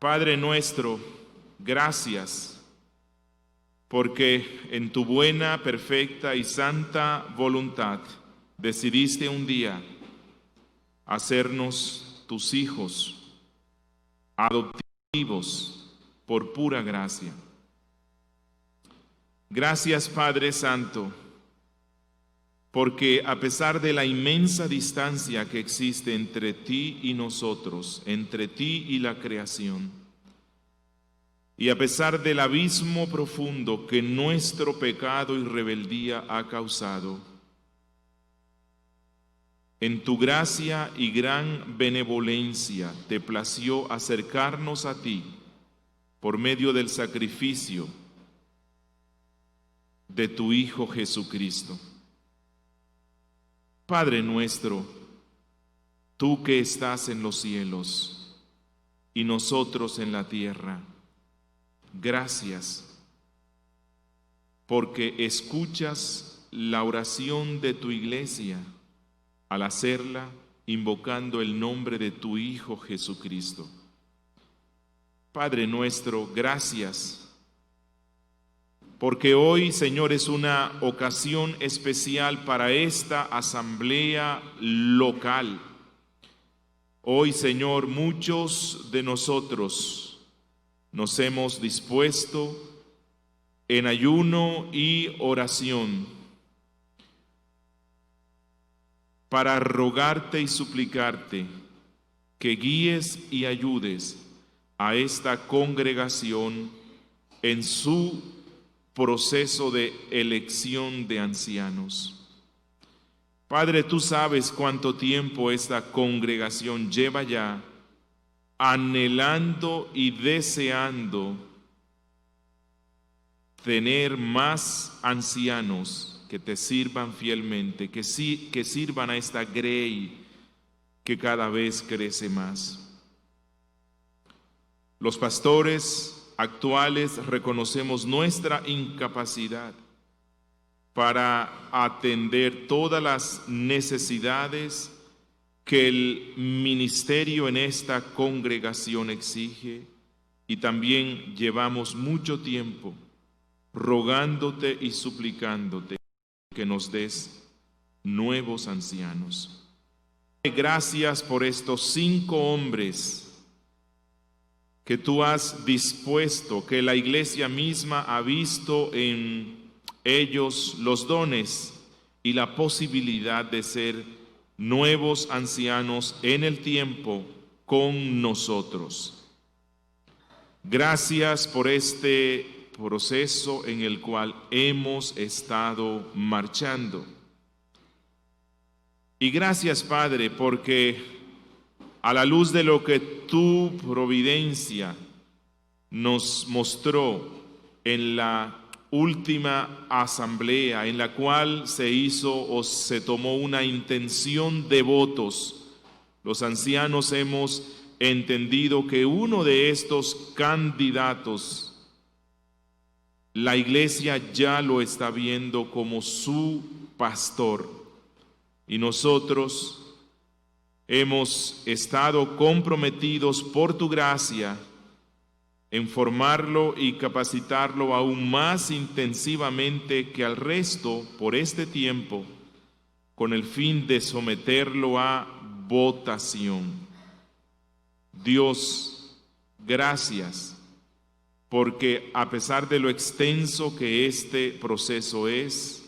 Padre nuestro, gracias, porque en tu buena, perfecta y santa voluntad decidiste un día hacernos tus hijos adoptivos por pura gracia. Gracias, Padre Santo, porque a pesar de la inmensa distancia que existe entre ti y nosotros, entre ti y la creación, y a pesar del abismo profundo que nuestro pecado y rebeldía ha causado, en tu gracia y gran benevolencia te plació acercarnos a ti por medio del sacrificio de tu Hijo Jesucristo. Padre nuestro, tú que estás en los cielos y nosotros en la tierra, gracias, porque escuchas la oración de tu iglesia al hacerla invocando el nombre de tu Hijo Jesucristo. Padre nuestro, gracias, porque hoy, Señor, es una ocasión especial para esta asamblea local. Hoy, Señor, muchos de nosotros nos hemos dispuesto en ayuno y oración para rogarte y suplicarte que guíes y ayudes a esta congregación en su proceso de elección de ancianos. Padre, tú sabes cuánto tiempo esta congregación lleva ya anhelando y deseando tener más ancianos que te sirvan fielmente, que sirvan a esta grey que cada vez crece más. Los pastores actuales reconocemos nuestra incapacidad para atender todas las necesidades que el ministerio en esta congregación exige, y también llevamos mucho tiempo rogándote y suplicándote que nos des nuevos ancianos. Gracias por estos 5 hombres que tú has dispuesto, que la iglesia misma ha visto en ellos los dones y la posibilidad de ser nuevos ancianos en el tiempo con nosotros. Gracias por este proceso en el cual hemos estado marchando. Y gracias, Padre, porque a la luz de lo que tu providencia nos mostró en la última asamblea, en la cual se hizo o se tomó una intención de votos, los ancianos hemos entendido que uno de estos candidatos, la iglesia ya lo está viendo como su pastor, y nosotros hemos estado comprometidos por tu gracia en formarlo y capacitarlo aún más intensivamente que al resto por este tiempo, con el fin de someterlo a votación. Dios, gracias, porque a pesar de lo extenso que este proceso es,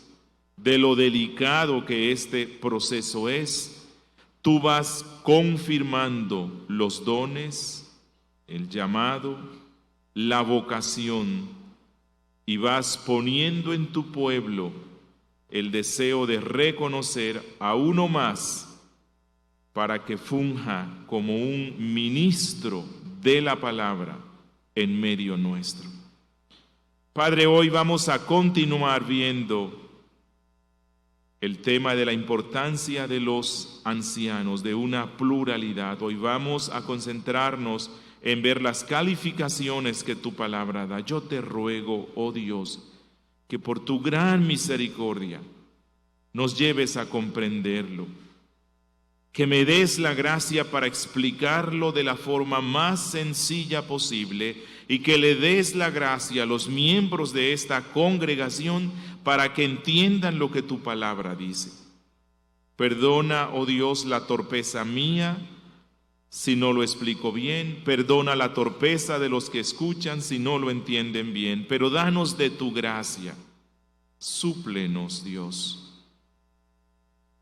de lo delicado que este proceso es, tú vas confirmando los dones, el llamado, la vocación, y vas poniendo en tu pueblo el deseo de reconocer a uno más para que funja como un ministro de la palabra en medio nuestro. Padre, hoy vamos a continuar viendo el tema de la importancia de los ancianos, de una pluralidad. Hoy vamos a concentrarnos en ver las calificaciones que tu palabra da. Yo te ruego, oh Dios, que por tu gran misericordia nos lleves a comprenderlo, que me des la gracia para explicarlo de la forma más sencilla posible y que le des la gracia a los miembros de esta congregación para que entiendan lo que tu palabra dice. Perdona, oh Dios, la torpeza mía si no lo explico bien. Perdona la torpeza de los que escuchan si no lo entienden bien. Pero danos de tu gracia. Súplenos, Dios.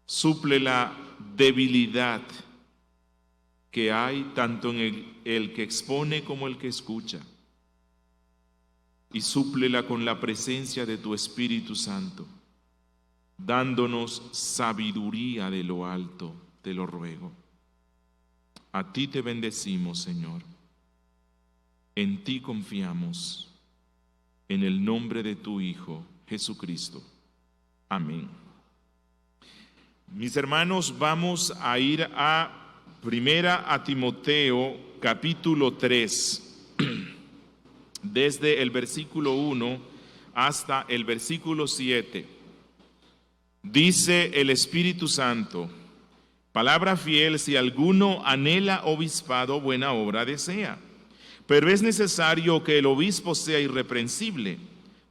Suple la debilidad que hay tanto en el que expone como el que escucha. Y súplela con la presencia de tu Espíritu Santo, dándonos sabiduría de lo alto, te lo ruego. A ti te bendecimos, Señor. En ti confiamos, en el nombre de tu Hijo, Jesucristo. Amén. Mis hermanos, vamos a ir a Primera a Timoteo, capítulo 3, desde el versículo 1 hasta el versículo 7. Dice el Espíritu Santo: palabra fiel, si alguno anhela obispado, buena obra desea. Pero es necesario que el obispo sea irreprensible,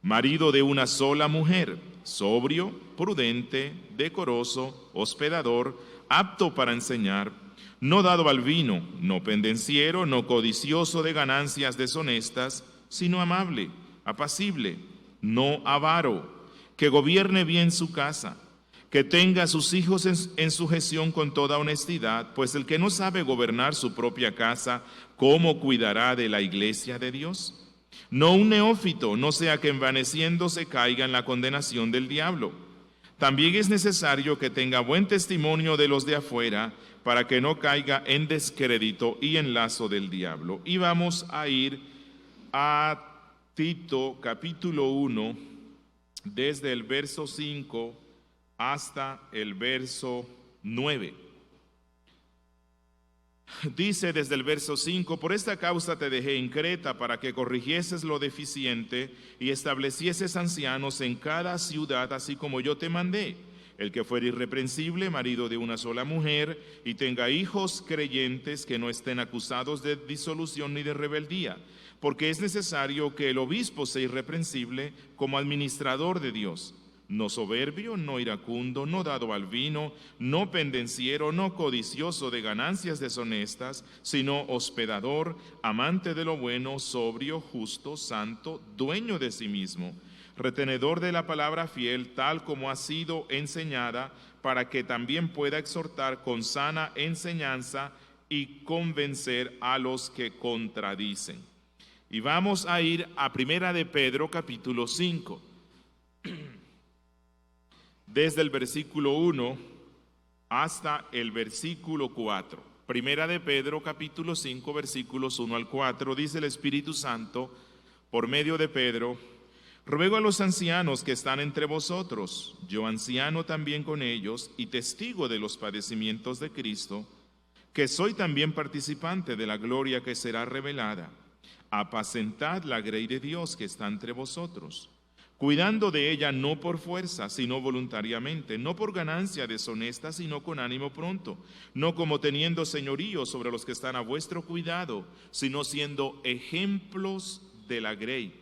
marido de una sola mujer, sobrio, prudente, decoroso, hospedador, apto para enseñar, no dado al vino, no pendenciero, no codicioso de ganancias deshonestas, sino amable, apacible, no avaro, que gobierne bien su casa, que tenga a sus hijos en sujeción con toda honestidad, pues el que no sabe gobernar su propia casa, ¿cómo cuidará de la iglesia de Dios? No un neófito, no sea que envaneciéndose caiga en la condenación del diablo. También es necesario que tenga buen testimonio de los de afuera, para que no caiga en descrédito y en lazo del diablo. Y vamos a ir a Tito, capítulo 1, desde el verso 5 hasta el verso 9. Dice desde el verso 5: por esta causa te dejé en Creta, para que corrigieses lo deficiente y establecieses ancianos en cada ciudad, así como yo te mandé. El que fuera irreprensible, marido de una sola mujer, y tenga hijos creyentes que no estén acusados de disolución ni de rebeldía, porque es necesario que el obispo sea irreprensible como administrador de Dios, no soberbio, no iracundo, no dado al vino, no pendenciero, no codicioso de ganancias deshonestas, sino hospedador, amante de lo bueno, sobrio, justo, santo, dueño de sí mismo, retenedor de la palabra fiel, tal como ha sido enseñada, para que también pueda exhortar con sana enseñanza y convencer a los que contradicen. Y vamos a ir a Primera de Pedro, capítulo 5. Desde el versículo 1 hasta el versículo 4. Primera de Pedro, capítulo 5, versículos 1 al 4, dice el Espíritu Santo, por medio de Pedro: ruego a los ancianos que están entre vosotros, yo anciano también con ellos y testigo de los padecimientos de Cristo, que soy también participante de la gloria que será revelada. Apacentad la grey de Dios que está entre vosotros, cuidando de ella no por fuerza, sino voluntariamente, no por ganancia deshonesta, sino con ánimo pronto, no como teniendo señorío sobre los que están a vuestro cuidado, sino siendo ejemplos de la grey.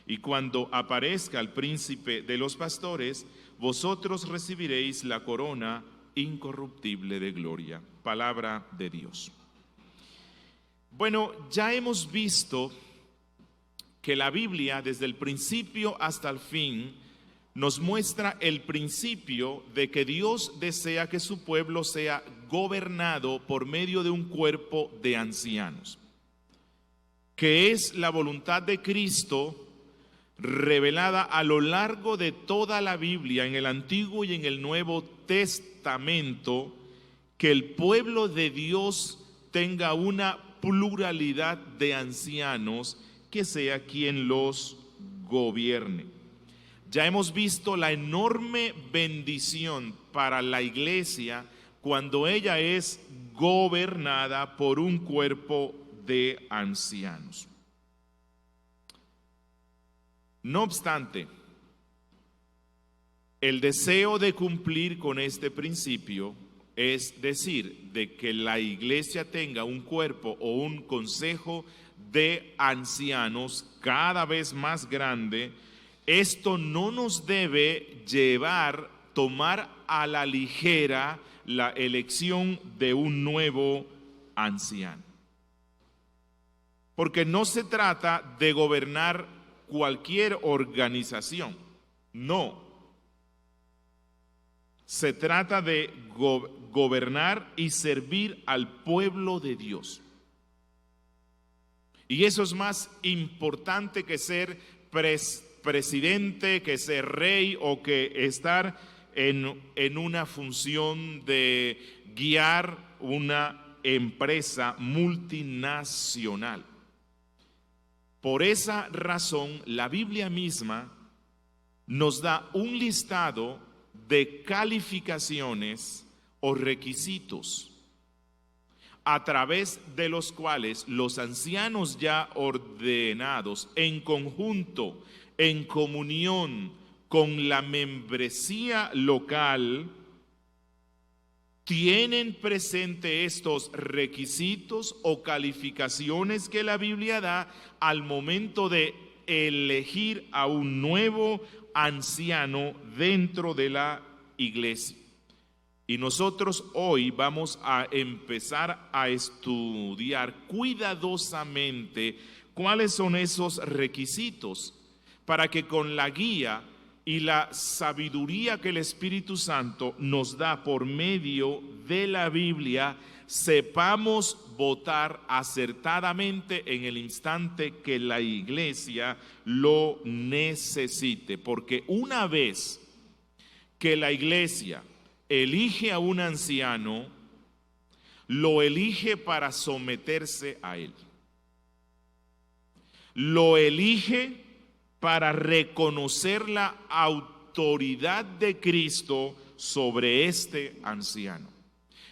Y cuando aparezca el príncipe de los pastores, vosotros recibiréis la corona incorruptible de gloria. Palabra de Dios. Bueno, ya hemos visto que la Biblia, desde el principio hasta el fin, nos muestra el principio de que Dios desea que su pueblo sea gobernado por medio de un cuerpo de ancianos, que es la voluntad de Cristo revelada a lo largo de toda la Biblia, en el Antiguo y en el Nuevo Testamento, que el pueblo de Dios tenga una pluralidad de ancianos que sea quien los gobierne. Ya hemos visto la enorme bendición para la iglesia cuando ella es gobernada por un cuerpo de ancianos. No obstante, el deseo de cumplir con este principio es decir, de que la iglesia tenga un cuerpo o un consejo de ancianos cada vez más grande, esto no nos debe tomar a la ligera la elección de un nuevo anciano. Porque no se trata de gobernar cualquier organización, no. Se trata de gobernar y servir al pueblo de Dios. Y eso es más importante que ser presidente, que ser rey o que estar en una función de guiar una empresa multinacional. Por esa razón, la Biblia misma nos da un listado de calificaciones o requisitos a través de los cuales los ancianos ya ordenados en conjunto, en comunión con la membresía local, tienen presente estos requisitos o calificaciones que la Biblia da al momento de elegir a un nuevo anciano dentro de la iglesia. Y nosotros hoy vamos a empezar a estudiar cuidadosamente cuáles son esos requisitos para que con la guía y la sabiduría que el Espíritu Santo nos da por medio de la Biblia, sepamos votar acertadamente en el instante que la iglesia lo necesite. Porque una vez que la iglesia elige a un anciano, lo elige para someterse a él. Lo elige para reconocer la autoridad de Cristo sobre este anciano.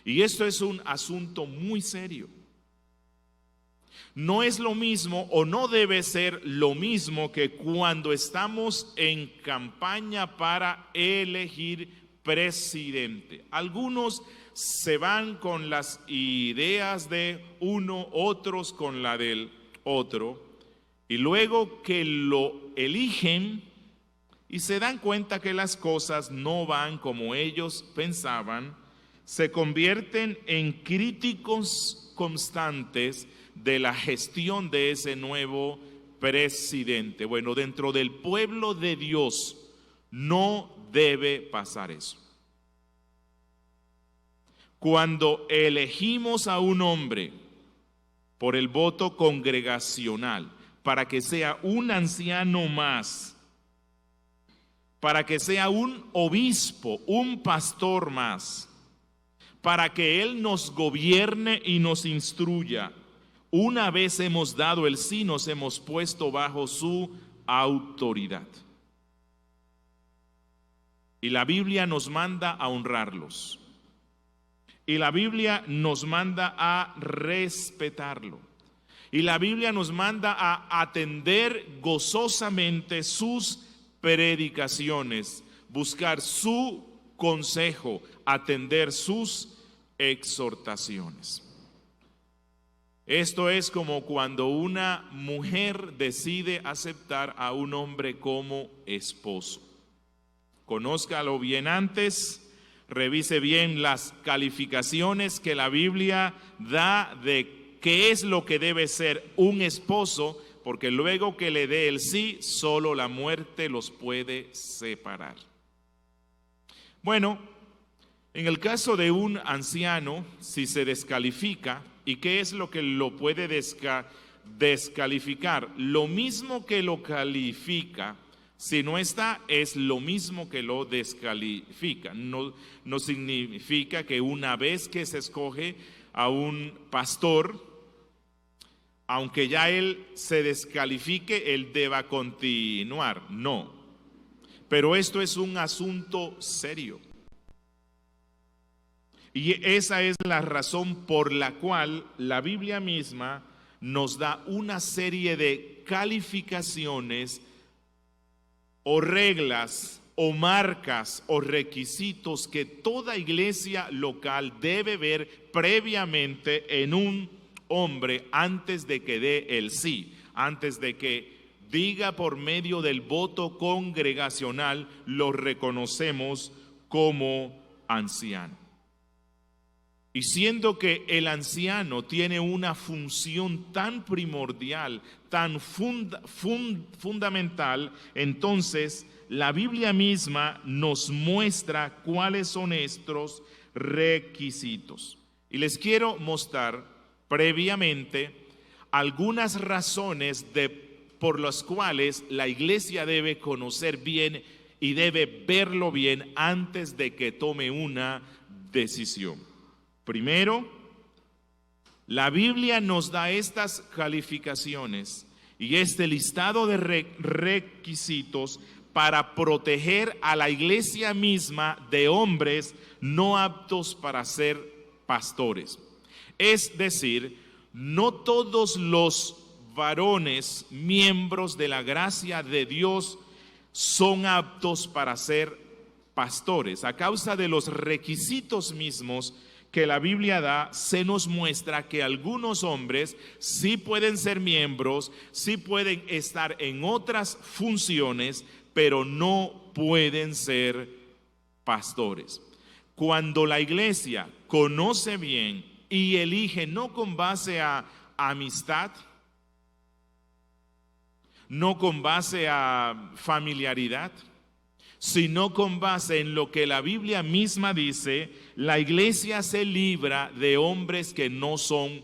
Y esto es un asunto muy serio. No es lo mismo o no debe ser lo mismo que cuando estamos en campaña para elegir presidente. Algunos se van con las ideas de uno, otros con la del otro. Y luego que lo eligen y se dan cuenta que las cosas no van como ellos pensaban, se convierten en críticos constantes de la gestión de ese nuevo presidente. Bueno, dentro del pueblo de Dios no debe pasar eso. Cuando elegimos a un hombre por el voto congregacional, para que sea un anciano más, para que sea un obispo, un pastor más, para que él nos gobierne y nos instruya. Una vez hemos dado el sí, nos hemos puesto bajo su autoridad. Y la Biblia nos manda a honrarlos. Y la Biblia nos manda a respetarlo. Y la Biblia nos manda a atender gozosamente sus predicaciones, buscar su consejo, atender sus exhortaciones. Esto es como cuando una mujer decide aceptar a un hombre como esposo. Conózcalo bien antes, revise bien las calificaciones que la Biblia da de qué es lo que debe ser un esposo, porque luego que le dé el sí, solo la muerte los puede separar. Bueno, en el caso de un anciano, si se descalifica, ¿y qué es lo que lo puede descalificar? Lo mismo que lo califica, si no está, es lo mismo que lo descalifica. No significa que una vez que se escoge a un pastor, aunque ya él se descalifique, él deba continuar. No. Pero esto es un asunto serio. Y esa es la razón por la cual la Biblia misma nos da una serie de calificaciones o reglas o marcas o requisitos que toda iglesia local debe ver previamente en un hombre antes de que dé el sí, antes de que diga por medio del voto congregacional, lo reconocemos como anciano. Y siendo que el anciano tiene una función tan primordial, tan fundamental, entonces la Biblia misma nos muestra cuáles son estos requisitos. Y les quiero mostrar previamente algunas razones por las cuales la iglesia debe conocer bien y debe verlo bien antes de que tome una decisión. Primero, la Biblia nos da estas calificaciones y este listado de requisitos para proteger a la iglesia misma de hombres no aptos para ser pastores. Es decir, no todos los varones miembros de la gracia de Dios son aptos para ser pastores. A causa de los requisitos mismos que la Biblia da, se nos muestra que algunos hombres sí pueden ser miembros, sí pueden estar en otras funciones, pero no pueden ser pastores. Cuando la iglesia conoce bien y elige no con base a amistad, no con base a familiaridad, sino con base en lo que la Biblia misma dice, la iglesia se libra de hombres que no son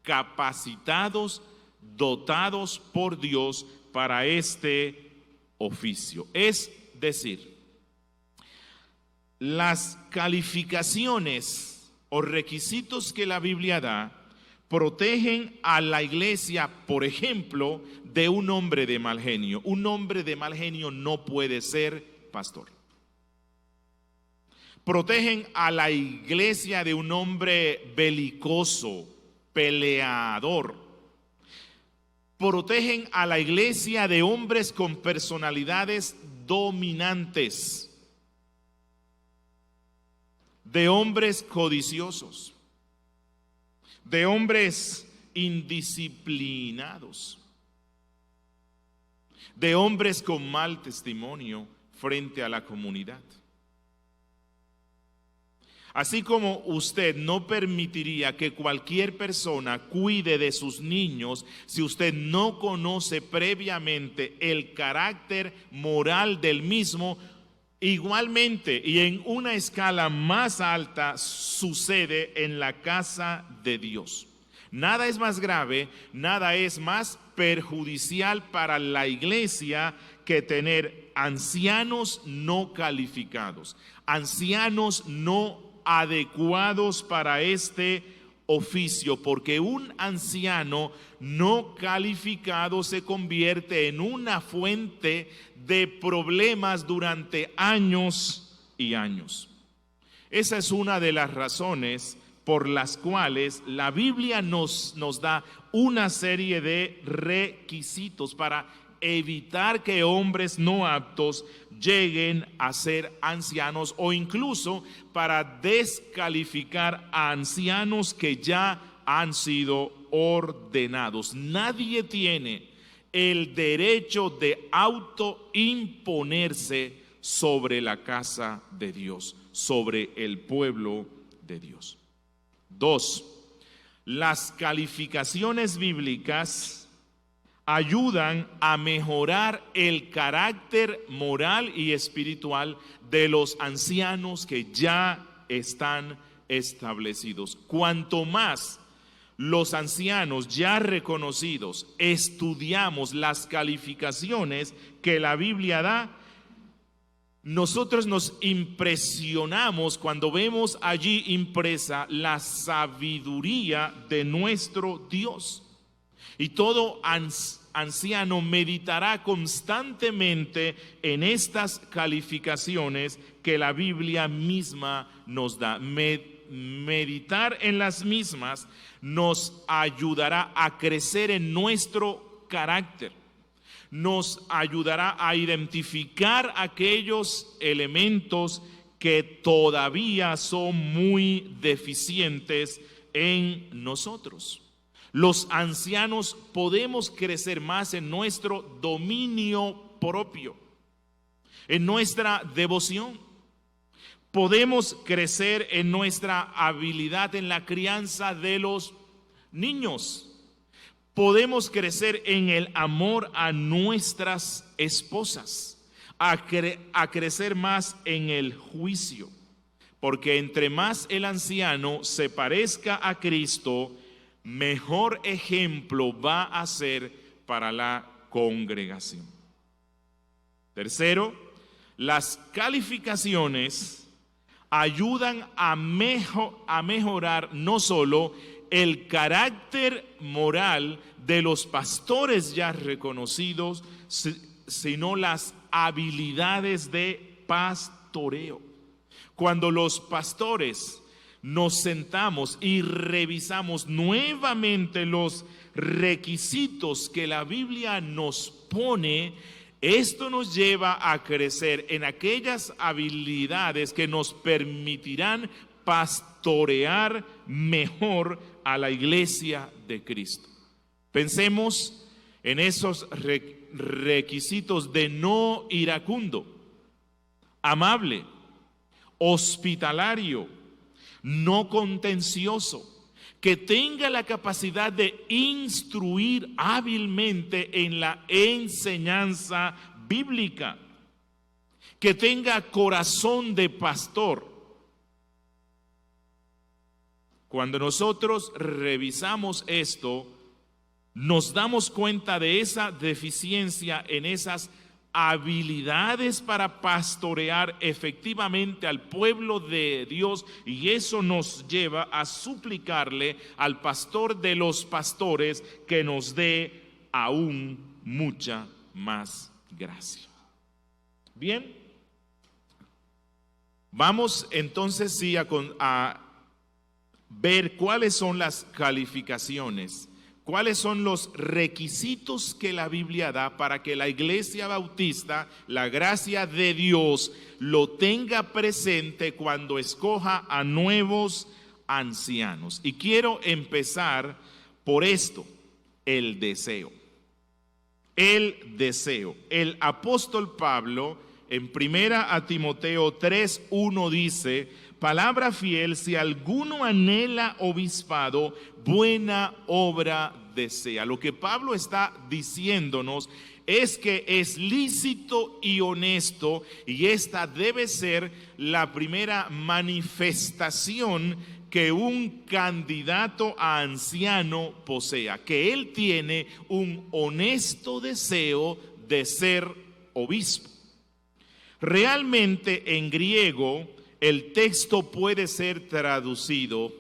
capacitados, dotados por Dios para este oficio. Es decir, las calificaciones o requisitos que la Biblia da protegen a la iglesia, por ejemplo, de un hombre de mal genio. Un hombre de mal genio no puede ser pastor. Protegen a la iglesia de un hombre belicoso, peleador. Protegen a la iglesia de hombres con personalidades dominantes, de hombres codiciosos, de hombres indisciplinados, de hombres con mal testimonio frente a la comunidad. Así como usted no permitiría que cualquier persona cuide de sus niños si usted no conoce previamente el carácter moral del mismo, igualmente y en una escala más alta sucede en la casa de Dios. Nada es más grave, nada es más perjudicial para la iglesia que tener ancianos no calificados, ancianos no adecuados para este oficio, porque un anciano no calificado se convierte en una fuente de problemas durante años y años. Esa es una de las razones por las cuales la Biblia nos da una serie de requisitos para evitar que hombres no aptos lleguen a ser ancianos, o incluso para descalificar a ancianos que ya han sido ordenados. Nadie tiene el derecho de autoimponerse sobre la casa de Dios, sobre el pueblo de Dios. 2. Las calificaciones bíblicas ayudan a mejorar el carácter moral y espiritual de los ancianos que ya están establecidos. Cuanto más los ancianos ya reconocidos estudiamos las calificaciones que la Biblia da, nosotros nos impresionamos cuando vemos allí impresa la sabiduría de nuestro Dios. Y todo anciano meditará constantemente en estas calificaciones que la Biblia misma nos da. Meditar en las mismas nos ayudará a crecer en nuestro carácter, nos ayudará a identificar aquellos elementos que todavía son muy deficientes en nosotros. Los ancianos podemos crecer más en nuestro dominio propio, en nuestra devoción. Podemos crecer en nuestra habilidad en la crianza de los niños. Podemos crecer en el amor a nuestras esposas, a crecer más en el juicio, porque entre más el anciano se parezca a Cristo, mejor ejemplo va a ser para la congregación. Tercero, las calificaciones ayudan a mejorar no solo el carácter moral de los pastores ya reconocidos, sino las habilidades de pastoreo. Cuando los pastores nos sentamos y revisamos nuevamente los requisitos que la Biblia nos pone, esto nos lleva a crecer en aquellas habilidades que nos permitirán pastorear mejor a la iglesia de Cristo. Pensemos en esos requisitos de no iracundo, amable, hospitalario, no contencioso, que tenga la capacidad de instruir hábilmente en la enseñanza bíblica, que tenga corazón de pastor. Cuando nosotros revisamos esto, nos damos cuenta de esa deficiencia en esas habilidades para pastorear efectivamente al pueblo de Dios, y eso nos lleva a suplicarle al pastor de los pastores que nos dé aún mucha más gracia. Bien, vamos entonces sí a ver cuáles son las calificaciones, cuáles son los requisitos que la Biblia da para que la Iglesia Bautista, la gracia de Dios, lo tenga presente cuando escoja a nuevos ancianos. Y quiero empezar por esto, el deseo. El deseo. El apóstol Pablo en 1 Timoteo 3:1 dice: palabra fiel, si alguno anhela obispado, buena obra desea. Lo que Pablo está diciéndonos es que es lícito y honesto, y esta debe ser la primera manifestación que un candidato a anciano posea, que él tiene un honesto deseo de ser obispo. Realmente en griego el texto puede ser traducido: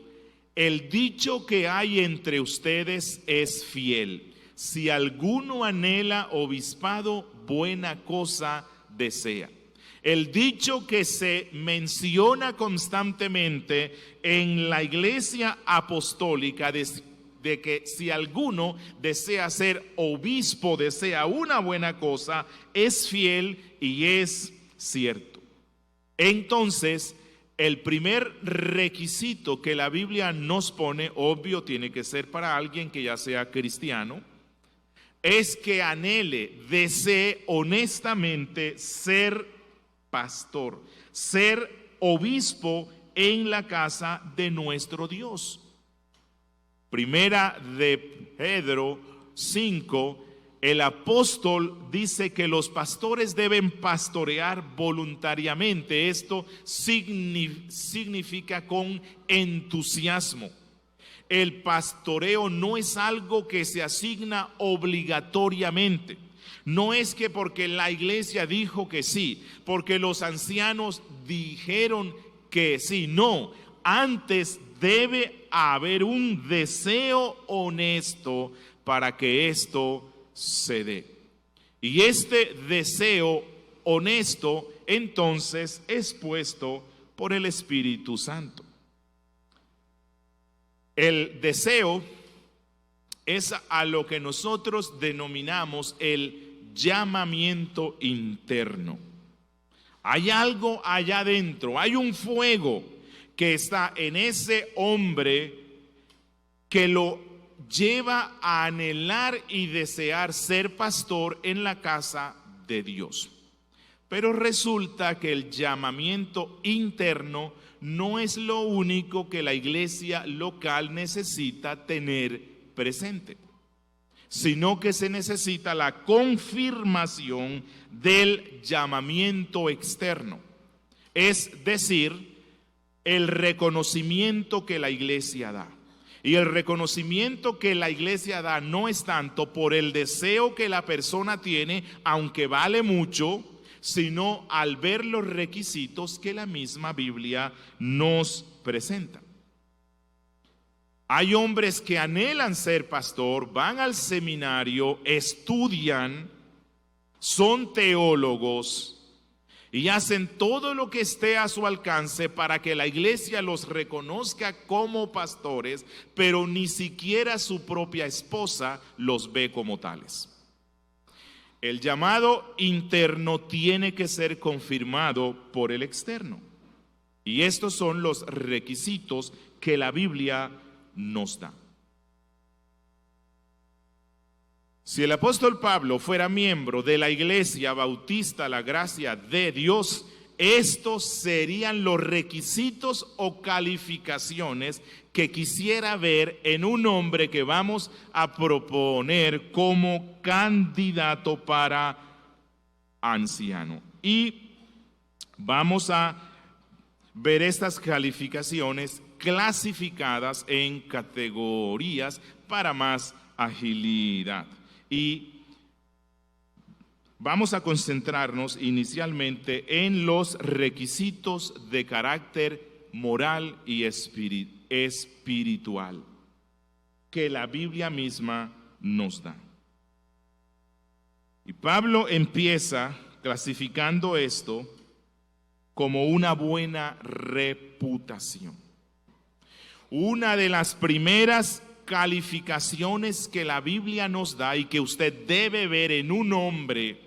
el dicho que hay entre ustedes es fiel. Si alguno anhela obispado, buena cosa desea. El dicho que se menciona constantemente en la iglesia apostólica de que si alguno desea ser obispo, desea una buena cosa, es fiel y es cierto. Entonces, el primer requisito que la Biblia nos pone, obvio, tiene que ser para alguien que ya sea cristiano, es que anhele, desee honestamente ser pastor, ser obispo en la casa de nuestro Dios. Primera de Pedro 5, el apóstol dice que los pastores deben pastorear voluntariamente. Esto significa con entusiasmo. El pastoreo no es algo que se asigna obligatoriamente. No es que porque la iglesia dijo que sí, porque los ancianos dijeron que sí. No, antes debe haber un deseo honesto para que esto se dé. Y este deseo honesto entonces es puesto por el Espíritu Santo. El deseo es a lo que nosotros denominamos el llamamiento interno. Hay algo allá adentro, hay un fuego que está en ese hombre que lo lleva a anhelar y desear ser pastor en la casa de Dios. Pero resulta que el llamamiento interno no es lo único que la iglesia local necesita tener presente, sino que se necesita la confirmación del llamamiento externo, es decir, el reconocimiento que la iglesia da. Y el reconocimiento que la iglesia da no es tanto por el deseo que la persona tiene, aunque vale mucho, sino al ver los requisitos que la misma Biblia nos presenta. Hay hombres que anhelan ser pastor, van al seminario, estudian, son teólogos y hacen todo lo que esté a su alcance para que la iglesia los reconozca como pastores, pero ni siquiera su propia esposa los ve como tales. El llamado interno tiene que ser confirmado por el externo. Y estos son los requisitos que la Biblia nos da. Si el apóstol Pablo fuera miembro de la Iglesia Bautista La Gracia de Dios, estos serían los requisitos o calificaciones que quisiera ver en un hombre que vamos a proponer como candidato para anciano. Y vamos a ver estas calificaciones clasificadas en categorías para más agilidad. Y vamos a concentrarnos inicialmente en los requisitos de carácter moral y espiritual que la Biblia misma nos da. Y Pablo empieza clasificando esto como una buena reputación. Una de las primeras calificaciones que la Biblia nos da y que usted debe ver en un hombre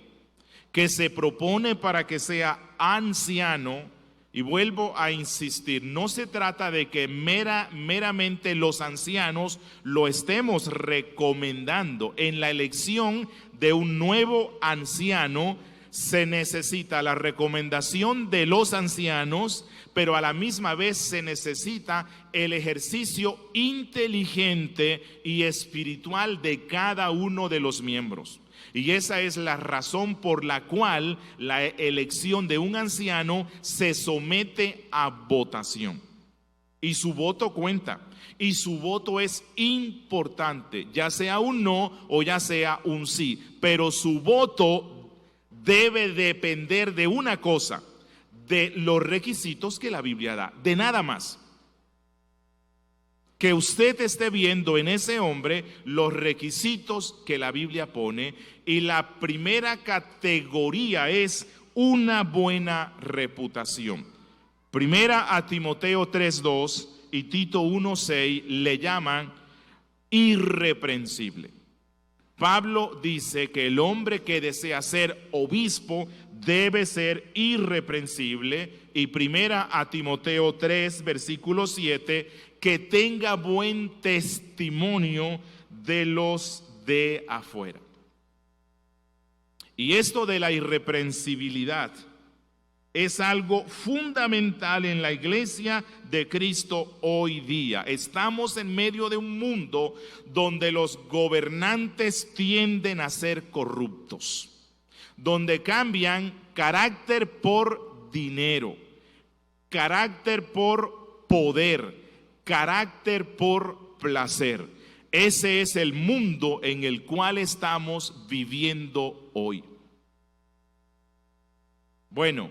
que se propone para que sea anciano, y vuelvo a insistir, no se trata de que meramente los ancianos lo estemos recomendando. En la elección de un nuevo anciano se necesita la recomendación de los ancianos, pero a la misma vez se necesita el ejercicio inteligente y espiritual de cada uno de los miembros. Y esa es la razón por la cual la elección de un anciano se somete a votación. Y su voto cuenta. Y su voto es importante, ya sea un no o ya sea un sí. Pero su voto debe depender de una cosa, de los requisitos que la Biblia da, de nada más. Que usted esté viendo en ese hombre los requisitos que la Biblia pone, y la primera categoría es una buena reputación. Primera a Timoteo 3:2 y Tito 1:6 le llaman irreprensible. Pablo dice que el hombre que desea ser obispo debe ser irreprensible, y primera a Timoteo 3, versículo 7, que tenga buen testimonio de los de afuera. Y esto de la irreprensibilidad es algo fundamental en la iglesia de Cristo hoy día. Estamos en medio de un mundo donde los gobernantes tienden a ser corruptos, donde cambian carácter por dinero, carácter por poder, carácter por placer. Ese es el mundo en el cual estamos viviendo hoy. Bueno,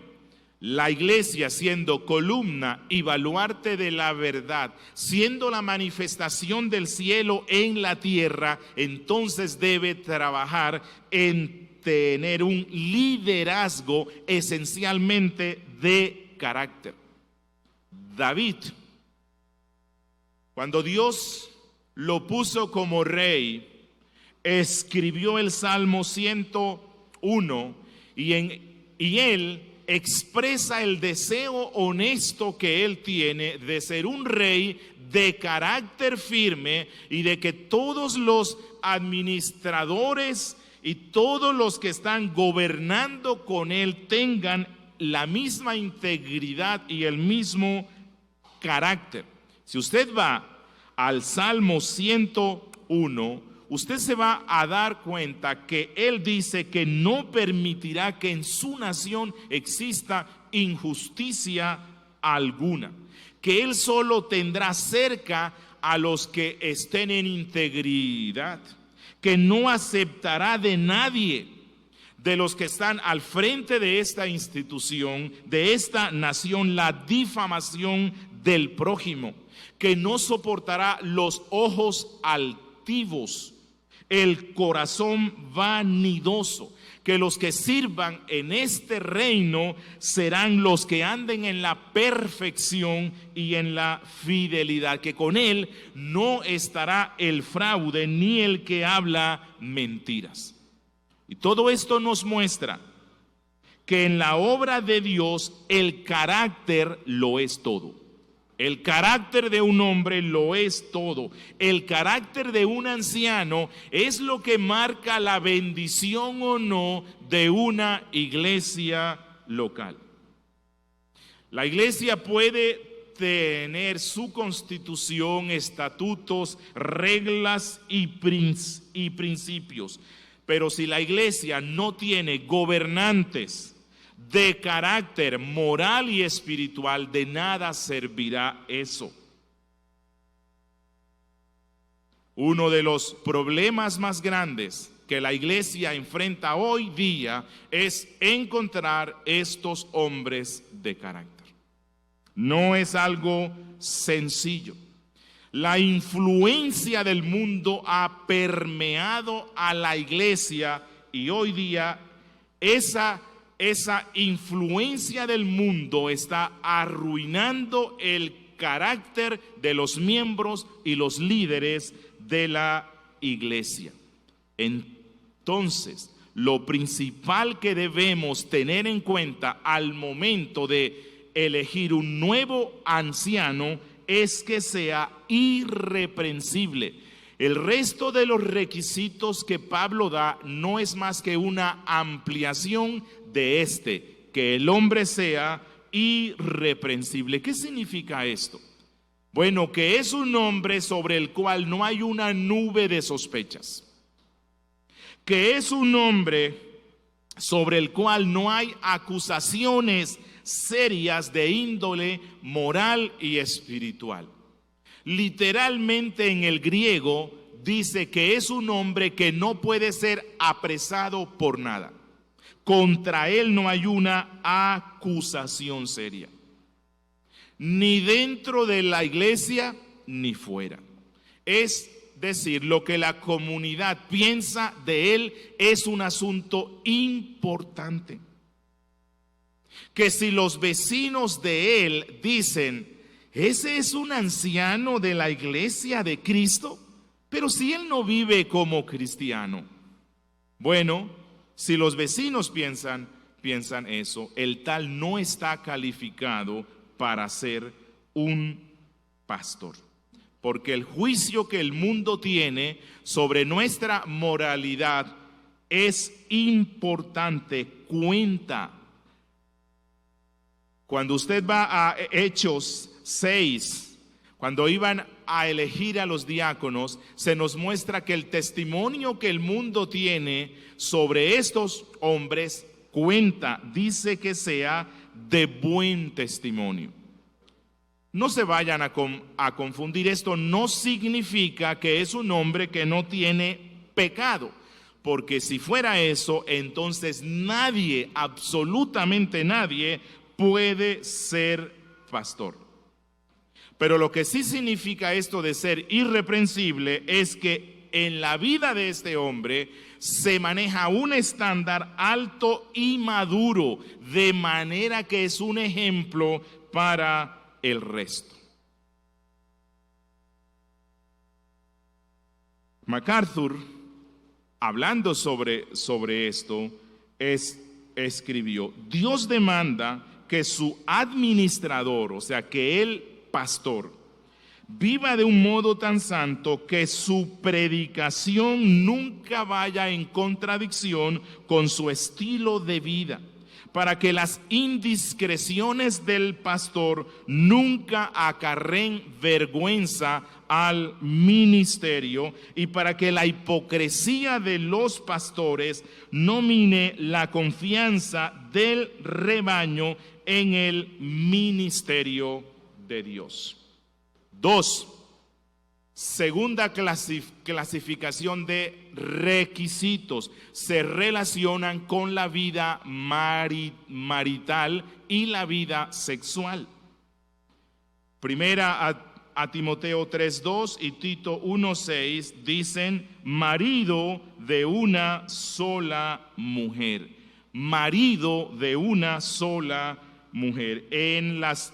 la iglesia, siendo columna y baluarte de la verdad, siendo la manifestación del cielo en la tierra, entonces debe trabajar en tener un liderazgo esencialmente de carácter. David, cuando Dios lo puso como rey, escribió el Salmo 100 1, y él expresa el deseo honesto que él tiene de ser un rey de carácter firme y de que todos los administradores y todos los que están gobernando con él tengan la misma integridad y el mismo carácter. Si usted va al Salmo 101, usted se va a dar cuenta que él dice que no permitirá que en su nación exista injusticia alguna, que él solo tendrá cerca a los que estén en integridad, que no aceptará de nadie de los que están al frente de esta institución, de esta nación, la difamación del prójimo, que no soportará los ojos altivos, el corazón vanidoso, que los que sirvan en este reino serán los que anden en la perfección y en la fidelidad, que con él no estará el fraude ni el que habla mentiras. Y todo esto nos muestra que en la obra de Dios el carácter lo es todo. El carácter de un hombre lo es todo. El carácter de un anciano es lo que marca la bendición o no de una iglesia local. La iglesia puede tener su constitución, estatutos, reglas y principios, pero si la iglesia no tiene gobernantes de carácter moral y espiritual, de nada servirá eso. Uno de los problemas más grandes que la iglesia enfrenta hoy día es encontrar estos hombres de carácter. No es algo sencillo. La influencia del mundo ha permeado a la iglesia y hoy día esa influencia del mundo está arruinando el carácter de los miembros y los líderes de la iglesia. Entonces, lo principal que debemos tener en cuenta al momento de elegir un nuevo anciano es que sea irreprensible. El resto de los requisitos que Pablo da no es más que una ampliación de que el hombre sea irreprensible. ¿Qué significa esto? Bueno, que es un hombre sobre el cual no hay una nube de sospechas, que es un hombre sobre el cual no hay acusaciones serias de índole moral y espiritual. Literalmente en el griego dice que es un hombre que no puede ser apresado por nada. Contra él no hay una acusación seria, ni dentro de la iglesia ni fuera. Es decir, lo que la comunidad piensa de él es un asunto importante. Que si los vecinos de él dicen, ese es un anciano de la iglesia de Cristo, pero si él no vive como cristiano. Bueno, si los vecinos piensan eso, el tal no está calificado para ser un pastor. Porque el juicio que el mundo tiene sobre nuestra moralidad es importante, cuenta. Cuando usted va a Hechos 6, cuando iban a elegir a los diáconos, se nos muestra que el testimonio que el mundo tiene sobre estos hombres cuenta, dice que sea de buen testimonio. No se vayan a confundir, esto no significa que es un hombre que no tiene pecado, porque si fuera eso, entonces nadie, absolutamente nadie, puede ser pastor. Pero lo que sí significa esto de ser irreprensible es que en la vida de este hombre se maneja un estándar alto y maduro, de manera que es un ejemplo para el resto. MacArthur, hablando sobre esto, escribió: Dios demanda que su administrador, o sea, que el pastor, viva de un modo tan santo que su predicación nunca vaya en contradicción con su estilo de vida, para que las indiscreciones del pastor nunca acarreen vergüenza al ministerio, y para que la hipocresía de los pastores no mine la confianza del rebaño en el ministerio de Dios. 2. Segunda clasificación de requisitos. Se relacionan con la vida marital y la vida sexual. Primera a Timoteo 3:2 y Tito 1:6 dicen: marido de una sola mujer. Marido de una sola mujer. En las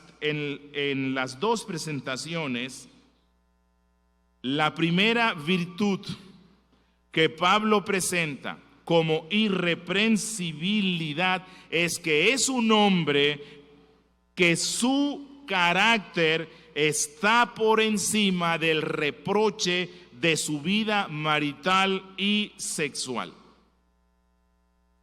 dos presentaciones, la primera virtud que Pablo presenta como irreprensibilidad es que es un hombre que su carácter está por encima del reproche de su vida marital y sexual.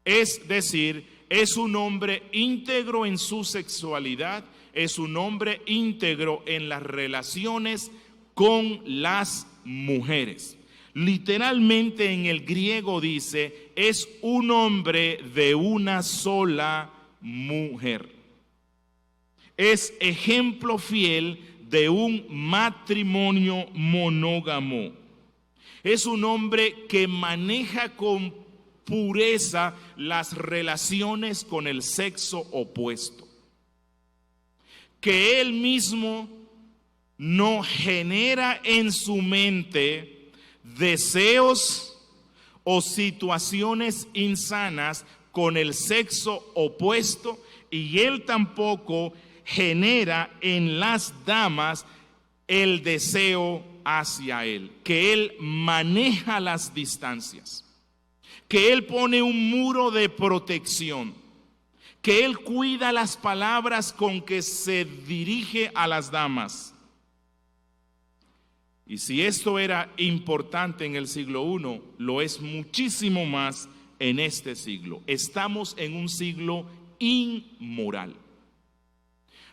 Es decir, es un hombre íntegro en su sexualidad, es un hombre íntegro en las relaciones con las mujeres. Literalmente en el griego dice: es un hombre de una sola mujer. Es ejemplo fiel de un matrimonio monógamo. Es un hombre que maneja con pureza las relaciones con el sexo opuesto, que él mismo no genera en su mente deseos o situaciones insanas con el sexo opuesto, y él tampoco genera en las damas el deseo hacia él, que él maneja las distancias, que él pone un muro de protección, que él cuida las palabras con que se dirige a las damas. Y si esto era importante en el siglo I, lo es muchísimo más en este siglo. Estamos en un siglo inmoral.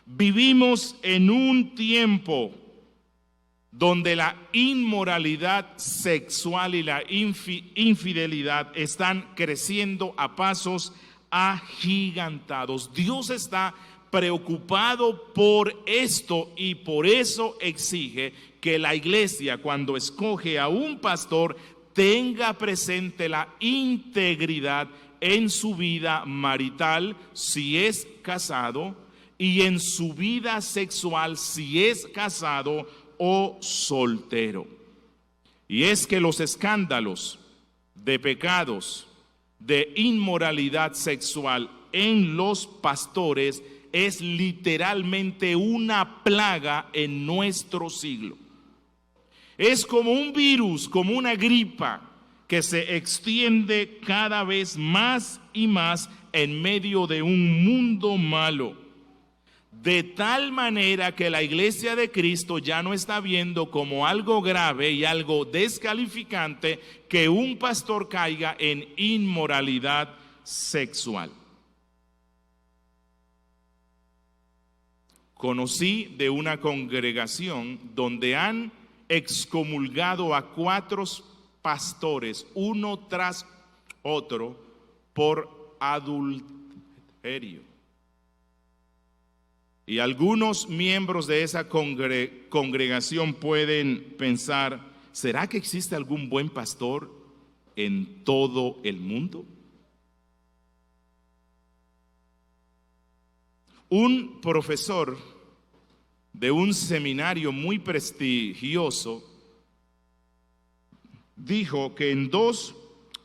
Vivimos en un tiempo donde la inmoralidad sexual y la infidelidad están creciendo a pasos agigantados. Dios está preocupado por esto y por eso exige que la iglesia, cuando escoge a un pastor, tenga presente la integridad en su vida marital si es casado, y en su vida sexual si es casado o soltero. Y es que los escándalos de pecados de inmoralidad sexual en los pastores es literalmente una plaga en nuestro siglo. Es como un virus, como una gripa que se extiende cada vez más y más en medio de un mundo malo. De tal manera que la iglesia de Cristo ya no está viendo como algo grave y algo descalificante que un pastor caiga en inmoralidad sexual. Conocí de una congregación donde han excomulgado a 4 pastores, uno tras otro, por adulterio. Y algunos miembros de esa congregación pueden pensar: ¿será que existe algún buen pastor en todo el mundo? Un profesor de un seminario muy prestigioso dijo que en 2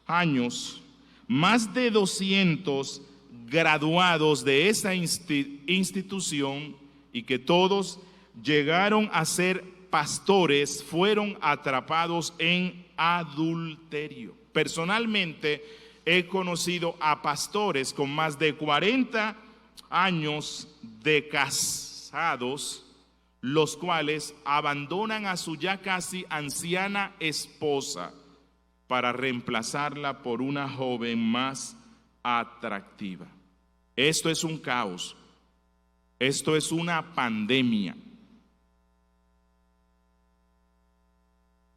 años más de 200 graduados de esa institución, y que todos llegaron a ser pastores, fueron atrapados en adulterio. Personalmente, he conocido a pastores con más de 40 años de casados, los cuales abandonan a su ya casi anciana esposa para reemplazarla por una joven más atractiva. Esto es un caos. Esto es una pandemia.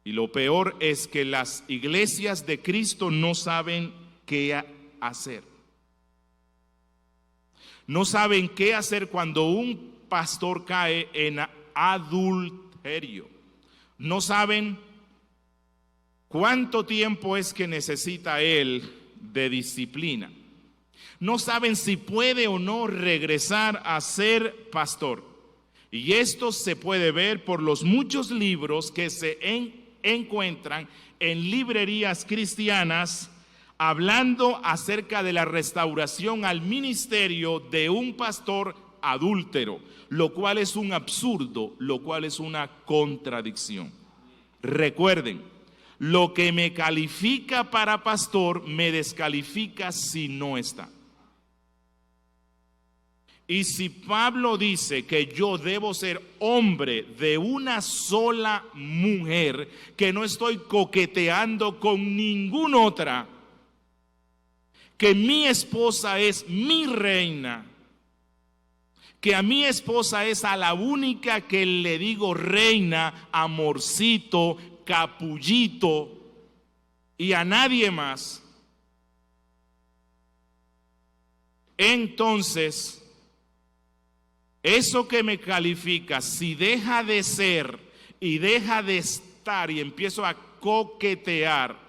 Y lo peor es que las iglesias de Cristo no saben qué hacer. No saben qué hacer cuando un pastor cae en adulterio. No saben cuánto tiempo es que necesita él de disciplina. No saben si puede o no regresar a ser pastor. Y esto se puede ver por los muchos libros que se encuentran en librerías cristianas hablando acerca de la restauración al ministerio de un pastor adúltero, lo cual es un absurdo, lo cual es una contradicción. Recuerden, lo que me califica para pastor me descalifica si no está. Y si Pablo dice que yo debo ser hombre de una sola mujer, que no estoy coqueteando con ninguna otra, que mi esposa es mi reina, que a mi esposa es a la única que le digo reina, amorcito, capullito y a nadie más, entonces eso que me califica, si deja de ser y deja de estar y empiezo a coquetear,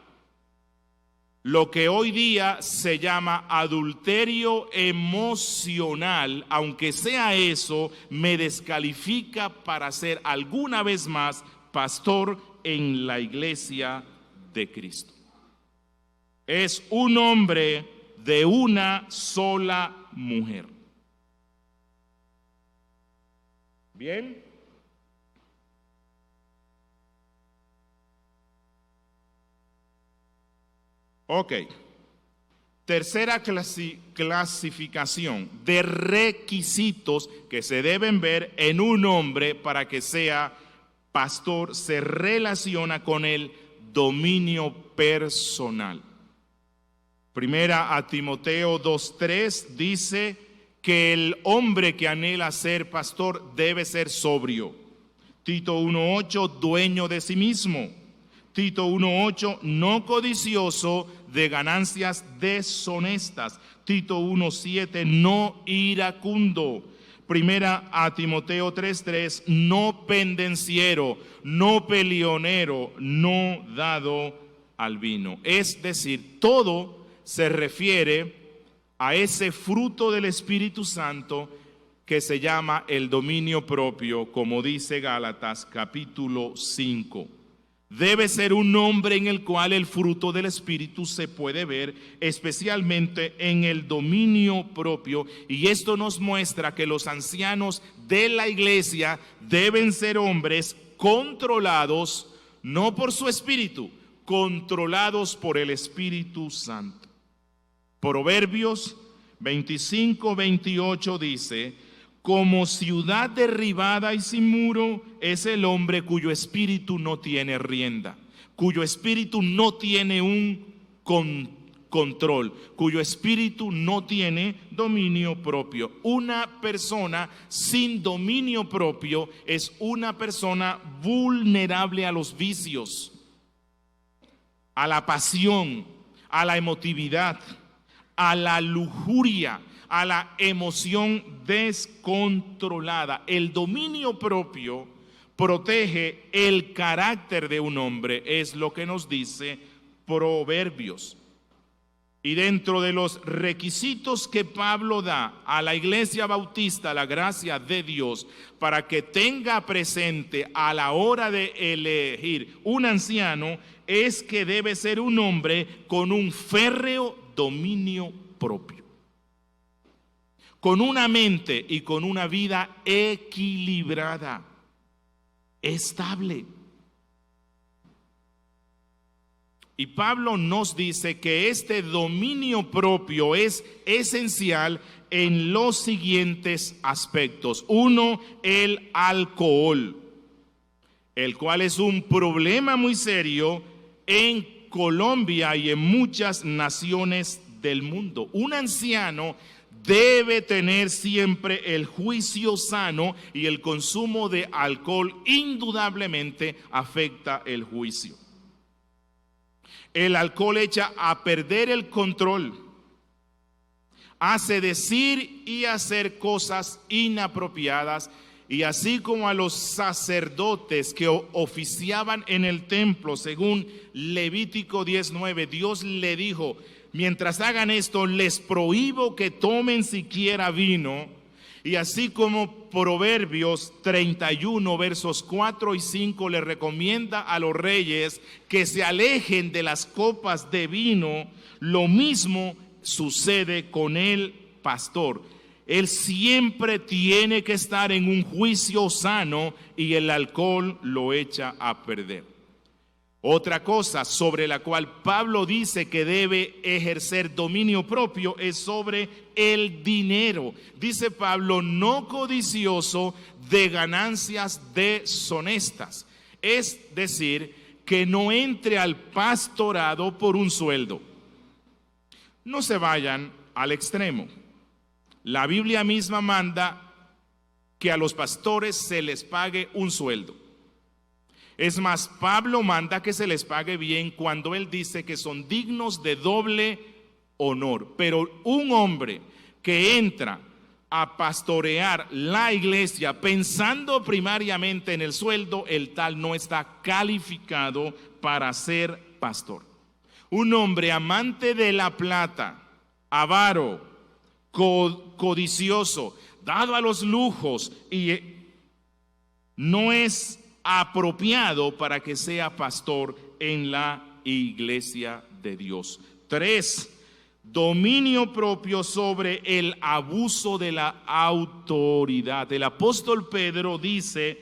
lo que hoy día se llama adulterio emocional, aunque sea eso, me descalifica para ser alguna vez más pastor en la iglesia de Cristo. Es un hombre de una sola mujer. Bien. Ok. Tercera clasificación de requisitos que se deben ver en un hombre para que sea pastor se relaciona con el dominio personal. Primera a Timoteo 2:3 dice que el hombre que anhela ser pastor debe ser sobrio. Tito 1:8, dueño de sí mismo. Tito 1:8, no codicioso de ganancias deshonestas. Tito 1:7, no iracundo. Primera a Timoteo 3:3, no pendenciero, no peleonero, no dado al vino. Es decir, todo se refiere a ese fruto del Espíritu Santo que se llama el dominio propio, como dice Gálatas capítulo 5. Debe ser un hombre en el cual el fruto del Espíritu se puede ver, especialmente en el dominio propio, y esto nos muestra que los ancianos de la iglesia deben ser hombres controlados, no por su espíritu, controlados por el Espíritu Santo. Proverbios 25:28 dice: como ciudad derribada y sin muro es el hombre cuyo espíritu no tiene rienda, cuyo espíritu no tiene un control, cuyo espíritu no tiene dominio propio. Una persona sin dominio propio es una persona vulnerable a los vicios, a la pasión, a la emotividad, a la lujuria, a la emoción descontrolada. El dominio propio protege el carácter de un hombre, es lo que nos dice Proverbios. Y dentro de los requisitos que Pablo da a la Iglesia Bautista, la gracia de Dios, para que tenga presente a la hora de elegir un anciano, es que debe ser un hombre con un férreo dominio propio, con una mente y con una vida equilibrada, estable. Y Pablo nos dice que este dominio propio es esencial en los siguientes aspectos. Uno, el alcohol, el cual es un problema muy serio en Colombia y en muchas naciones del mundo. Un anciano debe tener siempre el juicio sano, y el consumo de alcohol indudablemente afecta el juicio. El alcohol echa a perder el control, hace decir y hacer cosas inapropiadas, y así como a los sacerdotes que oficiaban en el templo, según Levítico 19, Dios le dijo: mientras hagan esto, les prohíbo que tomen siquiera vino. Y así como Proverbios 31, versos 4 y 5 le recomienda a los reyes que se alejen de las copas de vino, lo mismo sucede con el pastor. Él siempre tiene que estar en un juicio sano, y el alcohol lo echa a perder. Otra cosa sobre la cual Pablo dice que debe ejercer dominio propio es sobre el dinero. Dice Pablo: no codicioso de ganancias deshonestas. Es decir, que no entre al pastorado por un sueldo. No se vayan al extremo. La Biblia misma manda que a los pastores se les pague un sueldo. Es más, Pablo manda que se les pague bien cuando él dice que son dignos de doble honor. Pero un hombre que entra a pastorear la iglesia pensando primariamente en el sueldo, el tal no está calificado para ser pastor. Un hombre amante de la plata, avaro, codicioso, dado a los lujos, y no es apropiado para que sea pastor en la iglesia de Dios. 3, dominio propio sobre el abuso de la autoridad. El apóstol Pedro dice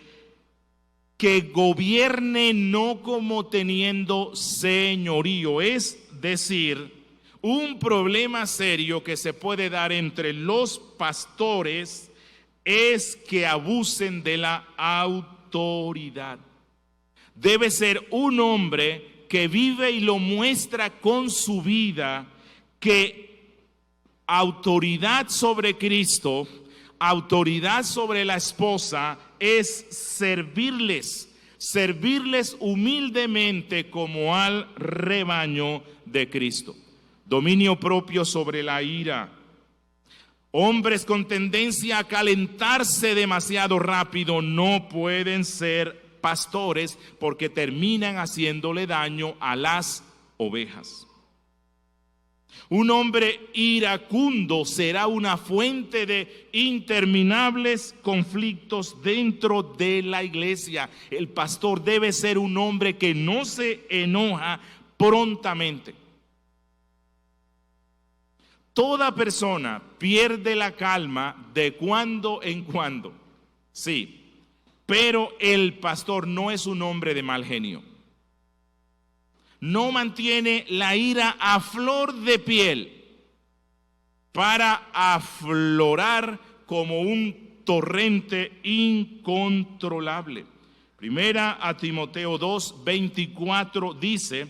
que gobierne no como teniendo señorío, es decir, un problema serio que se puede dar entre los pastores es que abusen de la autoridad. Debe ser un hombre que vive y lo muestra con su vida, que autoridad sobre Cristo, autoridad sobre la esposa, es servirles humildemente como al rebaño de Cristo. Dominio propio sobre la ira. Hombres con tendencia a calentarse demasiado rápido no pueden ser pastores, porque terminan haciéndole daño a las ovejas. Un hombre iracundo será una fuente de interminables conflictos dentro de la iglesia. El pastor debe ser un hombre que no se enoja prontamente. Toda persona pierde la calma de cuando en cuando, sí, pero el pastor no es un hombre de mal genio. No mantiene la ira a flor de piel para aflorar como un torrente incontrolable. Primera a Timoteo 2:24 dice: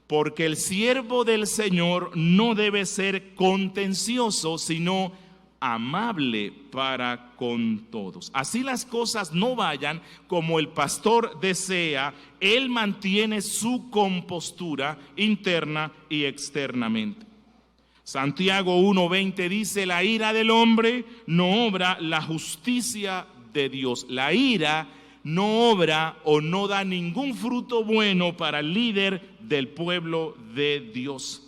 porque el siervo del Señor no debe ser contencioso, sino amable para con todos. Así las cosas no vayan como el pastor desea, él mantiene su compostura interna y externamente. Santiago 1:20 dice: la ira del hombre no obra la justicia de Dios. La ira no obra o no da ningún fruto bueno para el líder del pueblo de Dios.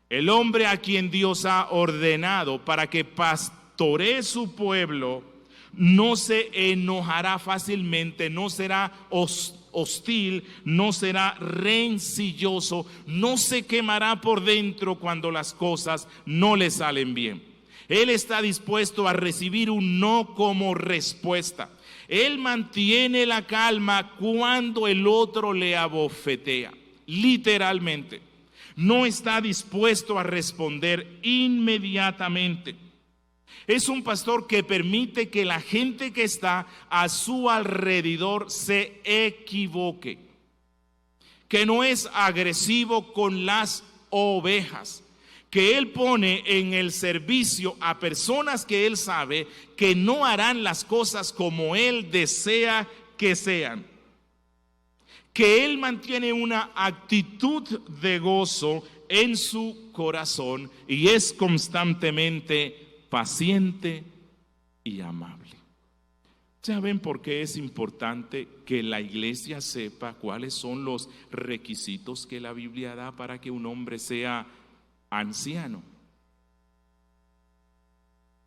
El hombre a quien Dios ha ordenado para que pastoree su pueblo no se enojará fácilmente, no será hostil, no será rencilloso, no se quemará por dentro cuando las cosas no le salen bien. Él está dispuesto a recibir un no como respuesta. Él mantiene la calma cuando el otro le abofetea. literalmente. No está dispuesto a responder inmediatamente. Es un pastor que permite que la gente que está a su alrededor se equivoque, que no es agresivo con las ovejas, que él pone en el servicio a personas que él sabe que no harán las cosas como él desea que sean, que él mantiene una actitud de gozo en su corazón y es constantemente paciente y amable. ¿Ya ven por qué es importante que la iglesia sepa cuáles son los requisitos que la Biblia da para que un hombre sea anciano?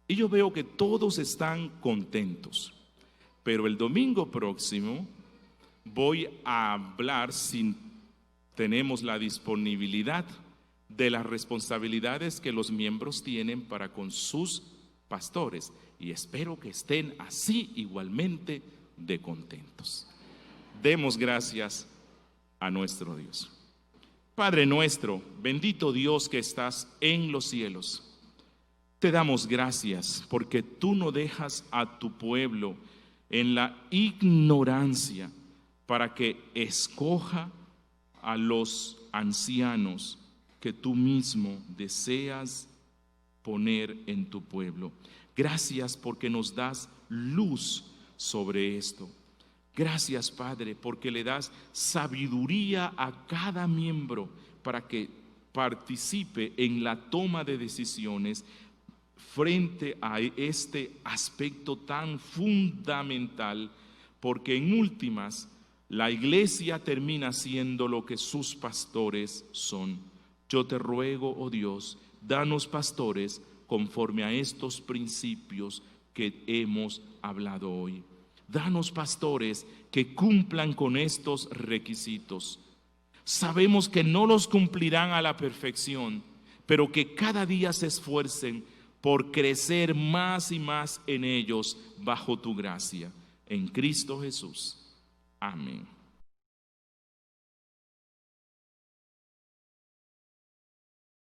Y yo veo que todos están contentos, pero el domingo próximo voy a hablar, si tenemos la disponibilidad, de las responsabilidades que los miembros tienen para con sus pastores, y espero que estén así igualmente de contentos. Demos gracias a nuestro Dios. Padre nuestro, bendito Dios que estás en los cielos, te damos gracias porque tú no dejas a tu pueblo en la ignorancia para que escoja a los ancianos que tú mismo deseas poner en tu pueblo. Gracias porque nos das luz sobre esto. Gracias, Padre, porque le das sabiduría a cada miembro para que participe en la toma de decisiones frente a este aspecto tan fundamental, porque en últimas la iglesia termina siendo lo que sus pastores son. Yo te ruego, oh Dios, danos pastores conforme a estos principios que hemos hablado hoy. Danos pastores que cumplan con estos requisitos. Sabemos que no los cumplirán a la perfección, pero que cada día se esfuercen por crecer más y más en ellos bajo tu gracia. En Cristo Jesús. Amén.